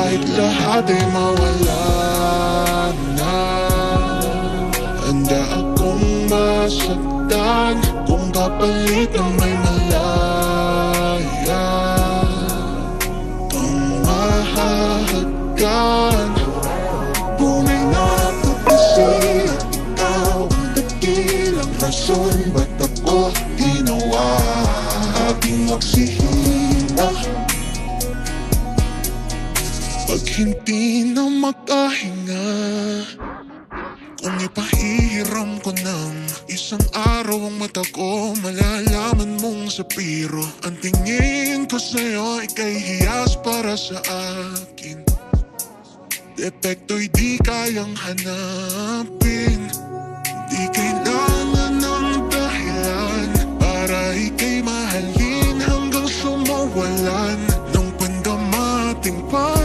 kahit lahat ay mawala na. Handa akong masaktan kung kapalit ng may malaya. Kung mahahagkan, tunay na ako kasi ikaw ang dakilang rason ba't ako ginawa aking magsihina. Pag hindi na makahinga, kung ipahihiram ko ng isang araw ang mata ko, malalaman mong sa biro ang tingin ko sa'yo ay kahiyas para sa akin. Depekto'y di kayang hanapin, di kailangan ng dahilan para ika'y mahalin hanggang sumawalan ng pandamating pa.